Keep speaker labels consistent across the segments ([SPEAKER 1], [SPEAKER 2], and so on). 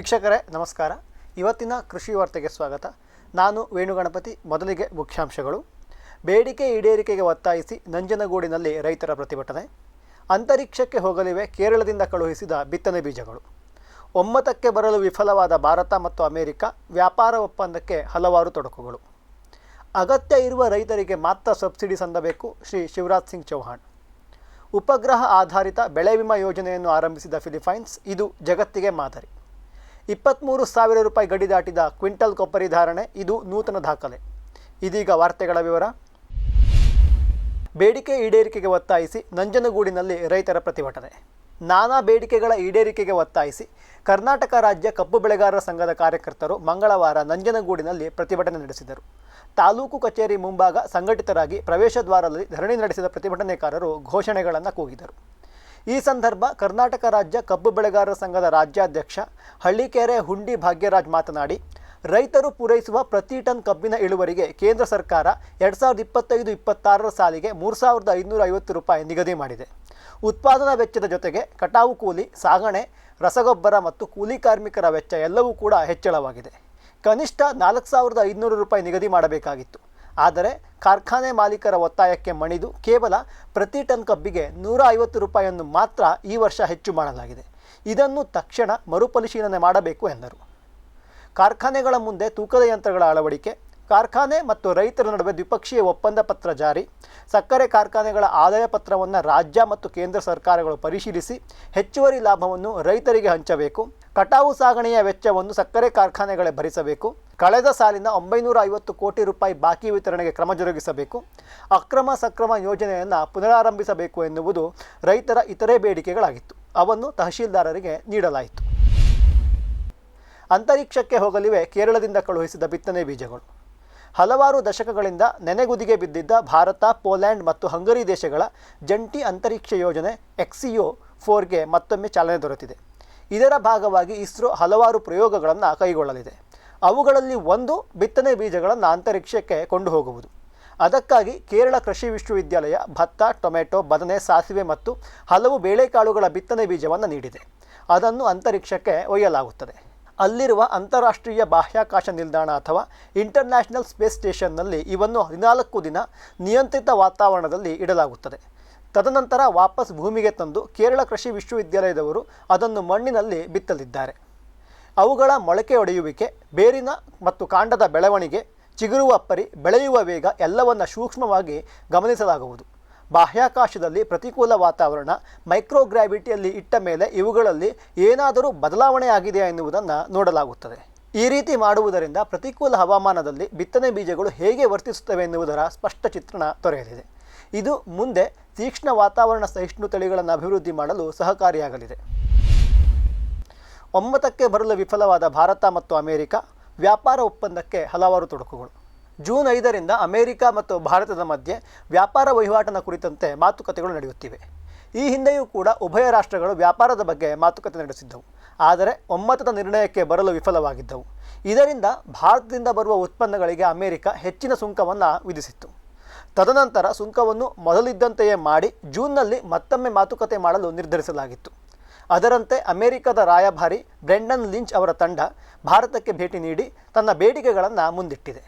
[SPEAKER 1] ವೀಕ್ಷಕರೇ ನಮಸ್ಕಾರ. ಇವತ್ತಿನ ಕೃಷಿ ವಾರ್ತೆಗೆ ಸ್ವಾಗತ. ನಾನು ವೇಣುಗಣಪತಿ. ಮೊದಲಿಗೆ ಮುಖ್ಯಾಂಶಗಳು. ಬೇಡಿಕೆ ಈಡೇರಿಕೆಗೆ ಒತ್ತಾಯಿಸಿ ನಂಜನಗೂಡಿನಲ್ಲಿ ರೈತರ ಪ್ರತಿಭಟನೆ. ಅಂತರಿಕ್ಷಕ್ಕೆ ಹೋಗಲಿವೆ ಕೇರಳದಿಂದ ಕಳುಹಿಸಿದ ಬಿತ್ತನೆ ಬೀಜಗಳು. ಒಮ್ಮತಕ್ಕೆ ಬರಲು ವಿಫಲವಾದ ಭಾರತ ಮತ್ತು ಅಮೆರಿಕ, ವ್ಯಾಪಾರ ಒಪ್ಪಂದಕ್ಕೆ ಹಲವಾರು ತೊಡಕುಗಳು. ಅಗತ್ಯ ಇರುವ ರೈತರಿಗೆ ಮಾತ್ರ ಸಬ್ಸಿಡಿ ಸಂದಬೇಕು, ಶ್ರೀ ಶಿವರಾಜ್ ಸಿಂಗ್ ಚೌಹಾಣ್. ಉಪಗ್ರಹ ಆಧಾರಿತ ಬೆಳೆ ವಿಮಾ ಯೋಜನೆಯನ್ನು ಆರಂಭಿಸಿದ ಫಿಲಿಪೈನ್ಸ್, ಇದು ಜಗತ್ತಿಗೆ ಮಾದರಿ. 23,000 ರೂಪಾಯಿ ಗಡಿ ದಾಟಿದ ಕ್ವಿಂಟಲ್ ಕೊಬ್ಬರಿ ಧಾರಣೆ, ಇದು ನೂತನ ದಾಖಲೆ. ಇದೀಗ ವಾರ್ತೆಗಳ ವಿವರ. ಬೇಡಿಕೆ ಈಡೇರಿಕೆಗೆ ಒತ್ತಾಯಿಸಿ ನಂಜನಗೂಡಿನಲ್ಲಿ ರೈತರ ಪ್ರತಿಭಟನೆ. ನಾನಾ ಬೇಡಿಕೆಗಳ ಈಡೇರಿಕೆಗೆ ಒತ್ತಾಯಿಸಿ ಕರ್ನಾಟಕ ರಾಜ್ಯ ಕಬ್ಬು ಬೆಳೆಗಾರರ ಸಂಘದ ಕಾರ್ಯಕರ್ತರು ಮಂಗಳವಾರ ನಂಜನಗೂಡಿನಲ್ಲಿ ಪ್ರತಿಭಟನೆ ನಡೆಸಿದರು. ತಾಲೂಕು ಕಚೇರಿ ಮುಂಭಾಗ ಸಂಘಟಿತರಾಗಿ ಪ್ರವೇಶ ದ್ವಾರದಲ್ಲಿ ಧರಣಿ ನಡೆಸಿದ ಪ್ರತಿಭಟನೆಕಾರರು ಘೋಷಣೆಗಳನ್ನು ಕೂಗಿದರು. ಈ ಸಂದರ್ಭ ಕರ್ನಾಟಕ ರಾಜ್ಯ ಕಬ್ಬು ಬೆಳೆಗಾರರ ಸಂಘದ ರಾಜ್ಯಾಧ್ಯಕ್ಷ ಹಳ್ಳಿಕೆರೆ ಹುಂಡಿ ಭಾಗ್ಯರಾಜ್ ಮಾತನಾಡಿ, ರೈತರು ಪೂರೈಸುವ ಪ್ರತಿ ಟನ್ ಕಬ್ಬಿನ ಇಳುವರಿಗೆ ಕೇಂದ್ರ ಸರ್ಕಾರ 2025-26 ಸಾಲಿಗೆ 3,550 ರೂಪಾಯಿ ನಿಗದಿ ಮಾಡಿದೆ. ಉತ್ಪಾದನಾ ವೆಚ್ಚದ ಜೊತೆಗೆ ಕಟಾವು ಕೂಲಿ, ಸಾಗಣೆ, ರಸಗೊಬ್ಬರ ಮತ್ತು ಕೂಲಿ ಕಾರ್ಮಿಕರ ವೆಚ್ಚ ಎಲ್ಲವೂ ಕೂಡ ಹೆಚ್ಚಳವಾಗಿದೆ. ಕನಿಷ್ಠ 4,500 ರೂಪಾಯಿ ನಿಗದಿ ಮಾಡಬೇಕಾಗಿತ್ತು. ಆದರೆ ಕಾರ್ಖಾನೆ ಮಾಲೀಕರ ಒತ್ತಾಯಕ್ಕೆ ಮಣಿದು ಕೇವಲ ಪ್ರತಿ ಟನ್ ಕಬ್ಬಿಗೆ 150 ರೂಪಾಯಿಯನ್ನು ಮಾತ್ರ ಈ ವರ್ಷ ಹೆಚ್ಚು ಮಾಡಲಾಗಿದೆ. ಇದನ್ನು ತಕ್ಷಣ ಮರುಪರಿಶೀಲನೆ ಮಾಡಬೇಕು ಎಂದರು. ಕಾರ್ಖಾನೆಗಳ ಮುಂದೆ ತೂಕದ ಯಂತ್ರಗಳ ಅಳವಡಿಕೆ, ಕಾರ್ಖಾನೆ ಮತ್ತು ರೈತರ ನಡುವೆ ದ್ವಿಪಕ್ಷೀಯ ಒಪ್ಪಂದ ಪತ್ರ ಜಾರಿ, ಸಕ್ಕರೆ ಕಾರ್ಖಾನೆಗಳ ಆದಾಯ ಪತ್ರವನ್ನು ರಾಜ್ಯ ಮತ್ತು ಕೇಂದ್ರ ಸರ್ಕಾರಗಳು ಪರಿಶೀಲಿಸಿ ಹೆಚ್ಚುವರಿ ಲಾಭವನ್ನು ರೈತರಿಗೆ ಹಂಚಬೇಕು, ಕಟಾವು ಸಾಗಣೆಯ ವೆಚ್ಚವನ್ನು ಸಕ್ಕರೆ ಕಾರ್ಖಾನೆಗಳೇ ಭರಿಸಬೇಕು, ಕಳೆದ ಸಾಲಿನ 950 ಕೋಟಿ ರೂಪಾಯಿ ಬಾಕಿ ವಿತರಣೆಗೆ ಕ್ರಮ ಜರುಗಿಸಬೇಕು, ಅಕ್ರಮ ಸಕ್ರಮ ಯೋಜನೆಯನ್ನು ಪುನರಾರಂಭಿಸಬೇಕು ಎನ್ನುವುದು ರೈತರ ಇತರೆ ಬೇಡಿಕೆಗಳಾಗಿತ್ತು. ಅವನ್ನು ತಹಶೀಲ್ದಾರರಿಗೆ ನೀಡಲಾಯಿತು. ಅಂತರಿಕ್ಷಕ್ಕೆ ಹೋಗಲಿವೆ ಕೇರಳದಿಂದ ಕಳುಹಿಸಿದ ಬಿತ್ತನೆ ಬೀಜಗಳು. ಹಲವಾರು ದಶಕಗಳಿಂದ ನೆನೆಗುದಿಗೆ ಬಿದ್ದಿದ್ದ ಭಾರತ, ಪೋಲ್ಯಾಂಡ್ ಮತ್ತು ಹಂಗರಿ ದೇಶಗಳ ಜಂಟಿ ಅಂತರಿಕ್ಷ ಯೋಜನೆ ಎಕ್ಸಿಯೋ 4ಗೆ ಮತ್ತೊಮ್ಮೆ ಚಾಲನೆ ದೊರೆತಿದೆ. ಇದರ ಭಾಗವಾಗಿ ಇಸ್ರೋ ಹಲವಾರು ಪ್ರಯೋಗಗಳನ್ನು ಕೈಗೊಳ್ಳಲಿದೆ. ಅವುಗಳಲ್ಲಿ ಒಂದು ಬಿತ್ತನೆ ಬೀಜಗಳನ್ನು ಅಂತರಿಕ್ಷಕ್ಕೆ ಕೊಂಡು ಹೋಗುವುದು. ಅದಕ್ಕಾಗಿ ಕೇರಳ ಕೃಷಿ ವಿಶ್ವವಿದ್ಯಾಲಯ ಭತ್ತ, ಟೊಮೆಟೊ, ಬದನೆ, ಸಾಸಿವೆ ಮತ್ತು ಹಲವು ಬೇಳೆಕಾಳುಗಳ ಬಿತ್ತನೆ ಬೀಜವನ್ನು ನೀಡಿದೆ. ಅದನ್ನು ಅಂತರಿಕ್ಷಕ್ಕೆ ಒಯ್ಯಲಾಗುತ್ತದೆ. ಅಲ್ಲಿರುವ ಅಂತಾರಾಷ್ಟ್ರೀಯ ಬಾಹ್ಯಾಕಾಶ ನಿಲ್ದಾಣ ಅಥವಾ ಇಂಟರ್ನ್ಯಾಷನಲ್ ಸ್ಪೇಸ್ ಸ್ಟೇಷನ್ನಲ್ಲಿ ಇವನ್ನು 14 ದಿನ ನಿಯಂತ್ರಿತ ವಾತಾವರಣದಲ್ಲಿ ಇಡಲಾಗುತ್ತದೆ. ತದನಂತರ ವಾಪಸ್ ಭೂಮಿಗೆ ತಂದು ಕೇರಳ ಕೃಷಿ ವಿಶ್ವವಿದ್ಯಾಲಯದವರು ಅದನ್ನು ಮಣ್ಣಿನಲ್ಲಿ ಬಿತ್ತಲಿದ್ದಾರೆ. ಅವುಗಳ ಮೊಳಕೆ ಒಡೆಯುವಿಕೆ, ಬೇರಿನ ಮತ್ತು ಕಾಂಡದ ಬೆಳವಣಿಗೆ, ಚಿಗುರುವ ಪರಿ, ಬೆಳೆಯುವ ವೇಗ ಎಲ್ಲವನ್ನು ಸೂಕ್ಷ್ಮವಾಗಿ ಗಮನಿಸಲಾಗುವುದು. ಬಾಹ್ಯಾಕಾಶದಲ್ಲಿ ಪ್ರತಿಕೂಲ ವಾತಾವರಣ, ಮೈಕ್ರೋಗ್ರಾವಿಟಿಯಲ್ಲಿ ಇಟ್ಟ ಮೇಲೆ ಇವುಗಳಲ್ಲಿ ಏನಾದರೂ ಬದಲಾವಣೆ ಆಗಿದೆಯಾ ಎನ್ನುವುದನ್ನು ನೋಡಲಾಗುತ್ತದೆ. ಈ ರೀತಿ ಮಾಡುವುದರಿಂದ ಪ್ರತಿಕೂಲ ಹವಾಮಾನದಲ್ಲಿ ಬಿತ್ತನೆ ಬೀಜಗಳು ಹೇಗೆ ವರ್ತಿಸುತ್ತವೆ ಎನ್ನುವುದರ ಸ್ಪಷ್ಟ ಚಿತ್ರಣ ದೊರೆಯಲಿದೆ. ಇದು ಮುಂದೆ ತೀಕ್ಷ್ಣ ವಾತಾವರಣ ಸಹಿಷ್ಣು ತಳಿಗಳನ್ನು ಅಭಿವೃದ್ಧಿ ಮಾಡಲು ಸಹಕಾರಿಯಾಗಲಿದೆ. ಒಮ್ಮತಕ್ಕೆ ಬರಲು ವಿಫಲವಾದ ಭಾರತ ಮತ್ತು ಅಮೆರಿಕ, ವ್ಯಾಪಾರ ಒಪ್ಪಂದಕ್ಕೆ ಹಲವಾರು ತೊಡಕುಗಳು. ಜೂನ್ 5ರಿಂದ ಅಮೆರಿಕ ಮತ್ತು ಭಾರತದ ಮಧ್ಯೆ ವ್ಯಾಪಾರ ವಹಿವಾಟಿನ ಕುರಿತಂತೆ ಮಾತುಕತೆಗಳು ನಡೆಯುತ್ತಿವೆ. ಈ ಹಿಂದೆಯೂ ಕೂಡ ಉಭಯ ರಾಷ್ಟ್ರಗಳು ವ್ಯಾಪಾರದ ಬಗ್ಗೆ ಮಾತುಕತೆ ನಡೆಸಿದ್ದವು. ಆದರೆ ಒಮ್ಮತದ ನಿರ್ಣಯಕ್ಕೆ ಬರಲು ವಿಫಲವಾಗಿದ್ದವು. ಇದರಿಂದ ಭಾರತದಿಂದ ಬರುವ ಉತ್ಪನ್ನಗಳಿಗೆ ಅಮೆರಿಕ ಹೆಚ್ಚಿನ ಸುಂಕವನ್ನು ವಿಧಿಸಿತ್ತು. ತದನಂತರ ಸುಂಕವನ್ನು ಮೊದಲಿದ್ದಂತೆಯೇ ಮಾಡಿ ಜೂನ್ನಲ್ಲಿ ಮತ್ತೊಮ್ಮೆ ಮಾತುಕತೆ ಮಾಡಲು ನಿರ್ಧರಿಸಲಾಗಿತ್ತು. ಅದರಂತೆ ಅಮೆರಿಕದ ರಾಯಭಾರಿ ಬ್ರೆಂಡನ್ ಲಿಂಚ್ ಅವರ ತಂಡ ಭಾರತಕ್ಕೆ ಭೇಟಿ ನೀಡಿ ತನ್ನ ಬೇಡಿಕೆಗಳನ್ನು ಮುಂದಿಟ್ಟಿದೆ.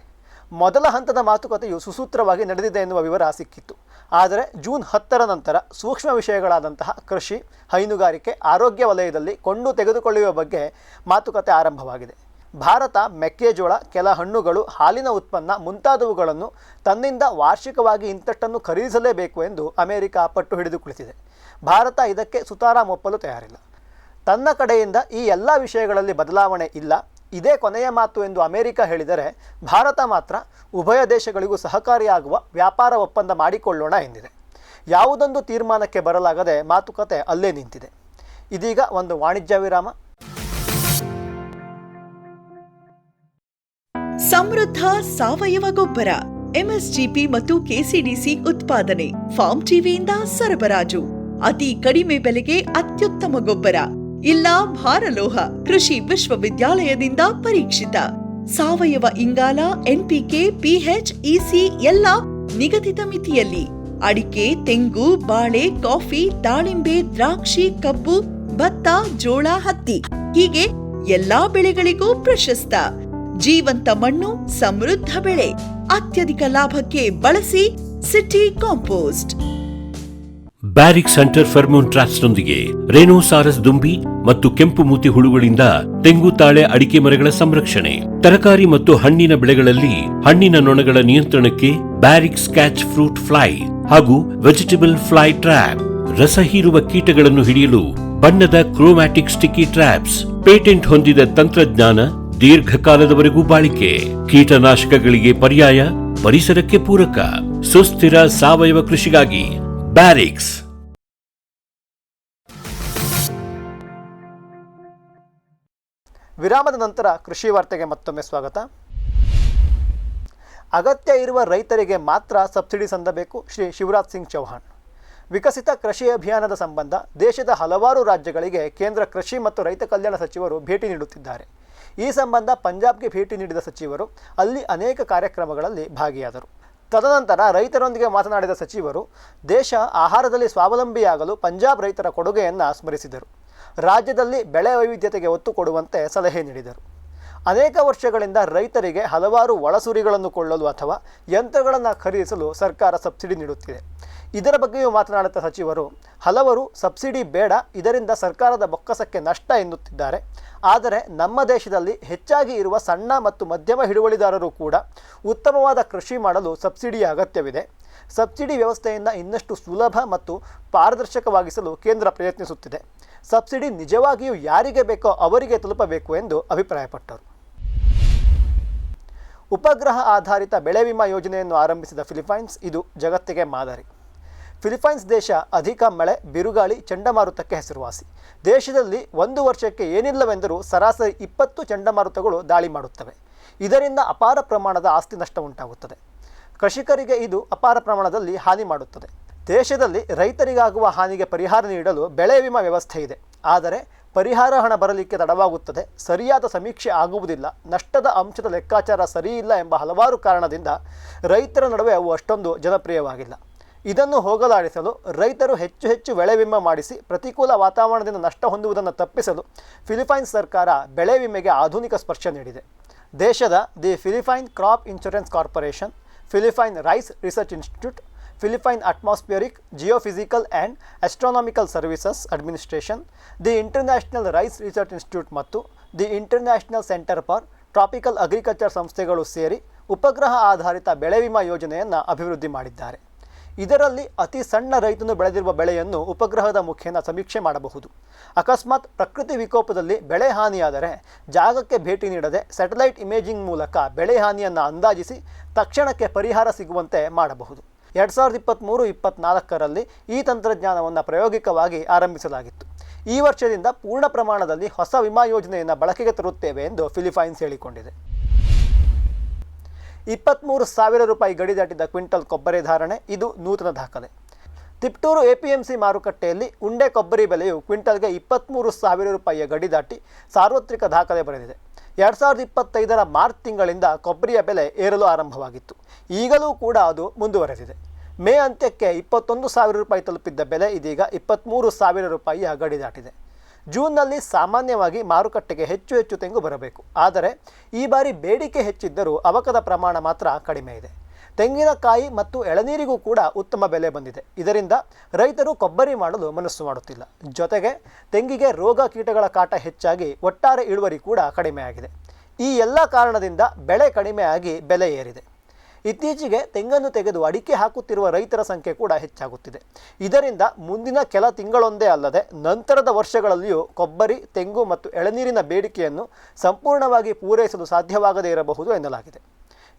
[SPEAKER 1] ಮೊದಲ ಹಂತದ ಮಾತುಕತೆಯು ಸುಸೂತ್ರವಾಗಿ ನಡೆದಿದೆ ಎನ್ನುವ ವಿವರ ಸಿಕ್ಕಿತ್ತು. ಆದರೆ ಜೂನ್ 10ರ ನಂತರ ಸೂಕ್ಷ್ಮ ವಿಷಯಗಳಾದಂತಹ ಕೃಷಿ, ಹೈನುಗಾರಿಕೆ, ಆರೋಗ್ಯ ವಲಯದಲ್ಲಿ ಕೊಂಡು ತೆಗೆದುಕೊಳ್ಳುವ ಬಗ್ಗೆ ಮಾತುಕತೆ ಆರಂಭವಾಗಿದೆ. ಭಾರತ ಮೆಕ್ಕೆಜೋಳ, ಕೆಲ ಹಣ್ಣುಗಳು, ಹಾಲಿನ ಉತ್ಪನ್ನ ಮುಂತಾದವುಗಳನ್ನು ತನ್ನಿಂದ ವಾರ್ಷಿಕವಾಗಿ ಇಂತಷ್ಟನ್ನು ಖರೀದಿಸಲೇಬೇಕು ಎಂದು ಅಮೆರಿಕ ಪಟ್ಟು ಹಿಡಿದು ಕುಳಿತಿದೆ. ಭಾರತ ಇದಕ್ಕೆ ಸುತಾರಾಂ ಒಪ್ಪಲು ತಯಾರಿಲ್ಲ. ತನ್ನ ಕಡೆಯಿಂದ ಈ ಎಲ್ಲ ವಿಷಯಗಳಲ್ಲಿ ಬದಲಾವಣೆ ಇಲ್ಲ, ಇದೇ ಕೊನೆಯ ಮಾತು ಎಂದು ಅಮೆರಿಕ ಹೇಳಿದರೆ, ಭಾರತ ಮಾತ್ರ ಉಭಯ ದೇಶಗಳಿಗೂ ಸಹಕಾರಿಯಾಗುವ ವ್ಯಾಪಾರ ಒಪ್ಪಂದ ಮಾಡಿಕೊಳ್ಳೋಣ ಎಂದಿದೆ. ಯಾವುದೊಂದು ತೀರ್ಮಾನಕ್ಕೆ ಬರಲಾಗದೆ ಮಾತುಕತೆ ಅಲ್ಲೇ ನಿಂತಿದೆ. ಇದೀಗ ಒಂದು ವಾಣಿಜ್ಯ ವಿರಾಮ.
[SPEAKER 2] ಸಮೃದ್ಧ ಸಾವಯವ ಗೊಬ್ಬರ, ಎಂಎಸ್ಜಿಪಿ ಮತ್ತು ಕೆಸಿಡಿಸಿ ಉತ್ಪಾದನೆ, ಫಾರ್ಮ್ ಟಿವಿಯಿಂದ ಸರಬರಾಜು, ಅತಿ ಕಡಿಮೆ ಬೆಲೆಗೆ ಅತ್ಯುತ್ತಮ ಗೊಬ್ಬರ, ಇಲ್ಲ ಭಾರಲೋಹ, ಕೃಷಿ ವಿಶ್ವವಿದ್ಯಾಲಯದಿಂದ ಪರೀಕ್ಷಿತ ಸಾವಯವ ಇಂಗಾಲ, ಎನ್ಪಿಕೆ, ಪಿಎಚ್, ಇಸಿ ಎಲ್ಲ ನಿಗದಿತ ಮಿತಿಯಲ್ಲಿ. ಅಡಿಕೆ, ತೆಂಗು, ಬಾಳೆ, ಕಾಫಿ, ದಾಳಿಂಬೆ, ದ್ರಾಕ್ಷಿ, ಕಬ್ಬು, ಭತ್ತ, ಜೋಳ, ಹತ್ತಿ ಹೀಗೆ ಎಲ್ಲಾ ಬೆಳೆಗಳಿಗೂ ಪ್ರಶಸ್ತ. ಜೀವಂತ ಮಣ್ಣು, ಸಮೃದ್ಧ ಬೆಳೆ, ಅತ್ಯಧಿಕ ಲಾಭಕ್ಕೆ ಬಳಸಿ ಸಿಟಿ ಕಾಂಪೋಸ್ಟ್.
[SPEAKER 3] ಬ್ಯಾರಿಕ್ ಸೆಂಟರ್ ಫೆರ್ಮೋನ್ ಟ್ರಾಪ್ಸ್ನೊಂದಿಗೆ ರೇನೋಸಾರಸ್ ದುಂಬಿ ಮತ್ತು ಕೆಂಪು ಮೂತಿ ಹುಳುಗಳಿಂದ ತೆಂಗು, ತಾಳೆ, ಅಡಿಕೆ ಮರಗಳ ಸಂರಕ್ಷಣೆ. ತರಕಾರಿ ಮತ್ತು ಹಣ್ಣಿನ ಬೆಳೆಗಳಲ್ಲಿ ಹಣ್ಣಿನ ನೊಣಗಳ ನಿಯಂತ್ರಣಕ್ಕೆ ಬ್ಯಾರಿಕ್ ಸ್ಕ್ಯಾಚ್ ಫ್ರೂಟ್ ಫ್ಲೈ ಹಾಗೂ ವೆಜಿಟೇಬಲ್ ಫ್ಲೈ ಟ್ರ್ಯಾಪ್. ರಸ ಹೀರುವ ಕೀಟಗಳನ್ನು ಹಿಡಿಯಲು ಬಣ್ಣದ ಕ್ರೋಮ್ಯಾಟಿಕ್ ಸ್ಟಿಕ್ಕಿ ಟ್ರ್ಯಾಪ್ಸ್. ಪೇಟೆಂಟ್ ಹೊಂದಿದ ತಂತ್ರಜ್ಞಾನ, ದೀರ್ಘಕಾಲದವರೆಗೂ ಬಾಳಿಕೆ. ಕೀಟನಾಶಕಗಳಿಗೆ ಪರ್ಯಾಯ, ಪರಿಸರಕ್ಕೆ ಪೂರಕ. ಸುಸ್ಥಿರ ಸಾವಯವ ಕೃಷಿಗಾಗಿ ಬ್ಯಾರಿಕ್ಸ್.
[SPEAKER 1] ವಿರಾಮದ ನಂತರ ಕೃಷಿ ವಾರ್ತೆಗೆ ಮತ್ತೊಮ್ಮೆ ಸ್ವಾಗತ. ಅಗತ್ಯ ಇರುವ ರೈತರಿಗೆ ಮಾತ್ರ ಸಬ್ಸಿಡಿ ಸಂದಬೇಕು. ಶ್ರೀ ಶಿವರಾಜ್ ಸಿಂಗ್ ಚೌಹಾಣ್. ವಿಕಸಿತ ಕೃಷಿ ಅಭಿಯಾನದ ಸಂಬಂಧ ದೇಶದ ಹಲವಾರು ರಾಜ್ಯಗಳಿಗೆ ಕೇಂದ್ರ ಕೃಷಿ ಮತ್ತು ರೈತ ಕಲ್ಯಾಣ ಸಚಿವರು ಭೇಟಿ ನೀಡುತ್ತಿದ್ದಾರೆ. ಈ ಸಂಬಂಧ ಪಂಜಾಬ್ಗೆ ಭೇಟಿ ನೀಡಿದ ಸಚಿವರು ಅಲ್ಲಿ ಅನೇಕ ಕಾರ್ಯಕ್ರಮಗಳಲ್ಲಿ ಭಾಗಿಯಾದರು. ತದನಂತರ ರೈತರೊಂದಿಗೆ ಮಾತನಾಡಿದ ಸಚಿವರು ದೇಶ ಆಹಾರದಲ್ಲಿ ಸ್ವಾವಲಂಬಿಯಾಗಲು ಪಂಜಾಬ್ ರೈತರ ಕೊಡುಗೆಯನ್ನು ಸ್ಮರಿಸಿದರು. ರಾಜ್ಯದಲ್ಲಿ ಬೆಳೆ ವೈವಿಧ್ಯತೆಗೆ ಒತ್ತು ಕೊಡುವಂತೆ ಸಲಹೆ ನೀಡಿದರು. ಅನೇಕ ವರ್ಷಗಳಿಂದ ರೈತರಿಗೆ ಹಲವಾರು ಒಳಸುರಿಗಳನ್ನು ಕೊಳ್ಳಲು ಅಥವಾ ಯಂತ್ರಗಳನ್ನು ಖರೀದಿಸಲು ಸರ್ಕಾರ ಸಬ್ಸಿಡಿ ನೀಡುತ್ತಿದೆ. ಇದರ ಬಗ್ಗೆಯೂ ಮಾತನಾಡುತ್ತಾ ಸಚಿವರು ಹಲವರು ಸಬ್ಸಿಡಿ ಬೇಡ, ಇದರಿಂದ ಸರ್ಕಾರದ ಬೊಕ್ಕಸಕ್ಕೆ ನಷ್ಟ ಎನ್ನುತ್ತಿದ್ದಾರೆ. ಆದರೆ ನಮ್ಮ ದೇಶದಲ್ಲಿ ಹೆಚ್ಚಾಗಿ ಇರುವ ಸಣ್ಣ ಮತ್ತು ಮಧ್ಯಮ ಹಿಡುವಳಿದಾರರು ಕೂಡ ಉತ್ತಮವಾದ ಕೃಷಿ ಮಾಡಲು ಸಬ್ಸಿಡಿಯ ಅಗತ್ಯವಿದೆ. ಸಬ್ಸಿಡಿ ವ್ಯವಸ್ಥೆಯನ್ನು ಇನ್ನಷ್ಟು ಸುಲಭ ಮತ್ತು ಪಾರದರ್ಶಕವಾಗಿಸಲು ಕೇಂದ್ರ ಪ್ರಯತ್ನಿಸುತ್ತಿದೆ. ಸಬ್ಸಿಡಿ ನಿಜವಾಗಿಯೂ ಯಾರಿಗೆ ಬೇಕೋ ಅವರಿಗೆ ತಲುಪಬೇಕು ಎಂದು ಅಭಿಪ್ರಾಯಪಟ್ಟರು. ಉಪಗ್ರಹ ಆಧಾರಿತ ಬೆಳೆ ವಿಮಾ ಯೋಜನೆಯನ್ನು ಆರಂಭಿಸಿದ ಫಿಲಿಪೈನ್ಸ್ ಇದು ಜಗತ್ತಿಗೆ ಮಾದರಿ. ಫಿಲಿಪೈನ್ಸ್ ದೇಶ ಅಧಿಕ ಮಳೆ, ಬಿರುಗಾಳಿ, ಚಂಡಮಾರುತಕ್ಕೆ ಹೆಸರುವಾಸಿ. ದೇಶದಲ್ಲಿ ಒಂದು ವರ್ಷಕ್ಕೆ ಏನಿಲ್ಲವೆಂದರೂ ಸರಾಸರಿ 20 ಚಂಡಮಾರುತಗಳು ದಾಳಿ ಮಾಡುತ್ತವೆ. ಇದರಿಂದ ಅಪಾರ ಪ್ರಮಾಣದ ಆಸ್ತಿ ನಷ್ಟ ಉಂಟಾಗುತ್ತದೆ. ಕೃಷಿಕರಿಗೆ ಇದು ಅಪಾರ ಪ್ರಮಾಣದಲ್ಲಿ ಹಾನಿ ಮಾಡುತ್ತದೆ. ದೇಶದಲ್ಲಿ ರೈತರಿಗಾಗುವ ಹಾನಿಗೆ ಪರಿಹಾರ ನೀಡಲು ಬೆಳೆ ವಿಮಾ ವ್ಯವಸ್ಥೆ ಇದೆ. ಆದರೆ ಪರಿಹಾರ ಹಣ ಬರಲಿಕ್ಕೆ ತಡವಾಗುತ್ತದೆ, ಸರಿಯಾದ ಸಮೀಕ್ಷೆ ಆಗುವುದಿಲ್ಲ, ನಷ್ಟದ ಅಂಶದ ಲೆಕ್ಕಾಚಾರ ಸರಿಯಿಲ್ಲ ಎಂಬ ಹಲವಾರು ಕಾರಣದಿಂದ ರೈತರ ನಡುವೆ ಅವು ಅಷ್ಟೊಂದು ಜನಪ್ರಿಯವಾಗಿಲ್ಲ. ಇದನ್ನು ಹೋಗಲಾಡಿಸಲು ರೈತರು ಹೆಚ್ಚು ಬೆಳೆ ವಿಮೆ ಮಾಡಿಸಿ ಪ್ರತಿಕೂಲ ವಾತಾವರಣದಿಂದ ನಷ್ಟ ಹೊಂದುವುದನ್ನು ತಪ್ಪಿಸಲು ಫಿಲಿಪೈನ್ಸ್ ಸರ್ಕಾರ ಬೆಳೆ ವಿಮೆಗೆ ಆಧುನಿಕ ಸ್ಪರ್ಶ ನೀಡಿದೆ. ದೇಶದ the Philippine crop insurance corporation, Philippine rice research institute, Philippine atmospheric, geophysical and astronomical services administration, the international rice research institute ಮತ್ತು the international centre for tropical agriculture ಸಂಸ್ಥೆಗಳು ಸೇರಿ ಉಪಗ್ರಹ ಆಧಾರಿತ ಬೆಳೆ ವಿಮಾ ಯೋಜನೆಯನ್ನು ಅಭಿವೃದ್ಧಿ ಮಾಡಿದ್ದಾರೆ. ಇದರಲ್ಲಿ ಅತಿ ಸಣ್ಣ ರೈತನು ಬೆಳೆದಿರುವ ಬೆಳೆಯನ್ನು ಉಪಗ್ರಹದ ಮುಖೇನ ಸಮೀಕ್ಷೆ ಮಾಡಬಹುದು. ಅಕಸ್ಮಾತ್ ಪ್ರಕೃತಿ ವಿಕೋಪದಲ್ಲಿ ಬೆಳೆ ಹಾನಿಯಾದರೆ ಜಾಗಕ್ಕೆ ಭೇಟಿ ನೀಡದೆ ಸ್ಯಾಟಲೈಟ್ ಇಮೇಜಿಂಗ್ ಮೂಲಕ ಬೆಳೆ ಹಾನಿಯನ್ನು ಅಂದಾಜಿಸಿ ತಕ್ಷಣಕ್ಕೆ ಪರಿಹಾರ ಸಿಗುವಂತೆ ಮಾಡಬಹುದು. 2023-24ರಲ್ಲಿ ಈ ತಂತ್ರಜ್ಞಾನವನ್ನು ಪ್ರಾಯೋಗಿಕವಾಗಿ ಆರಂಭಿಸಲಾಗಿತ್ತು. ಈ ವರ್ಷದಿಂದ ಪೂರ್ಣ ಪ್ರಮಾಣದಲ್ಲಿ ಹೊಸ ವಿಮಾ ಯೋಜನೆಯನ್ನು ಬಳಕೆಗೆ ತರುತ್ತೇವೆ ಎಂದು ಫಿಲಿಪೈನ್ಸ್ ಹೇಳಿಕೊಂಡಿದೆ. 23,000 ರೂಪಾಯಿ ಗಡಿ ದಾಟಿದ ಕ್ವಿಂಟಲ್ ಕೊಬ್ಬರಿ ಧಾರಣೆ, ಇದು ನೂತನ ದಾಖಲೆ. ತಿಪ್ಟೂರು ಎಪಿಎಂಸಿ ಮಾರುಕಟ್ಟೆಯಲ್ಲಿ ಉಂಡೆ ಕೊಬ್ಬರಿ ಬೆಲೆಯು ಕ್ವಿಂಟಲ್ಗೆ 23,000 ರೂಪಾಯಿಯ ಗಡಿ ದಾಟಿ ಸಾರ್ವತ್ರಿಕ ದಾಖಲೆ ಬರೆದಿದೆ. 2025ರ ಮಾರ್ಚ್ ತಿಂಗಳಿಂದ ಕೊಬ್ಬರಿಯ ಬೆಲೆ ಏರಲು ಆರಂಭವಾಗಿತ್ತು. ಈಗಲೂ ಕೂಡ ಅದು ಮುಂದುವರೆದಿದೆ. ಮೇ ಅಂತ್ಯಕ್ಕೆ 21,000 ರೂಪಾಯಿ ತಲುಪಿದ್ದ ಬೆಲೆ ಇದೀಗ 23,000 ರೂಪಾಯಿಯ ಗಡಿ ದಾಟಿದೆ. ಜೂನ್ನಲ್ಲಿ ಸಾಮಾನ್ಯವಾಗಿ ಮಾರುಕಟ್ಟೆಗೆ ಹೆಚ್ಚು ತೆಂಗು ಬರಬೇಕು. ಆದರೆ ಈ ಬಾರಿ ಬೇಡಿಕೆ ಹೆಚ್ಚಿದ್ದರೂ ಅವಕದ ಪ್ರಮಾಣ ಮಾತ್ರ ಕಡಿಮೆ ಇದೆ. ತೆಂಗಿನಕಾಯಿ ಮತ್ತು ಎಳನೀರಿಗೂ ಕೂಡ ಉತ್ತಮ ಬೆಲೆ ಬಂದಿದೆ. ಇದರಿಂದ ರೈತರು ಕೊಬ್ಬರಿ ಮಾಡಲು ಮನಸ್ಸು ಮಾಡುತ್ತಿಲ್ಲ. ಜೊತೆಗೆ ತೆಂಗಿಗೆ ರೋಗ ಕೀಟಗಳ ಕಾಟ ಹೆಚ್ಚಾಗಿ ಒಟ್ಟಾರೆ ಇಳುವರಿ ಕೂಡ ಕಡಿಮೆಯಾಗಿದೆ. ಈ ಎಲ್ಲ ಕಾರಣದಿಂದ ಬೆಳೆ ಕಡಿಮೆಯಾಗಿ ಬೆಲೆ ಏರಿದೆ. ಇತ್ತೀಚೆಗೆ ತೆಂಗನ್ನು ತೆಗೆದು ಅಡಿಕೆ ಹಾಕುತ್ತಿರುವ ರೈತರ ಸಂಖ್ಯೆ ಕೂಡ ಹೆಚ್ಚಾಗುತ್ತಿದೆ. ಇದರಿಂದ ಮುಂದಿನ ಕೆಲ ತಿಂಗಳೊಂದೇ ಅಲ್ಲದೆ ನಂತರದ ವರ್ಷಗಳಲ್ಲಿಯೂ ಕೊಬ್ಬರಿ, ತೆಂಗು ಮತ್ತು ಎಳನೀರಿನ ಬೇಡಿಕೆಯನ್ನು ಸಂಪೂರ್ಣವಾಗಿ ಪೂರೈಸಲು ಸಾಧ್ಯವಾಗದೇ ಇರಬಹುದು ಎನ್ನಲಾಗಿದೆ.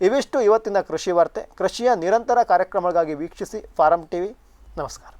[SPEAKER 1] ಇವಿಷ್ಟು ಇವತ್ತಿನ ಕೃಷಿ ವಾರ್ತೆ. ಕೃಷಿಯ ನಿರಂತರ ಕಾರ್ಯಕ್ರಮಗಳಿಗಾಗಿ ವೀಕ್ಷಿಸಿ ಫಾರಂ ಟಿವಿ. ನಮಸ್ಕಾರ.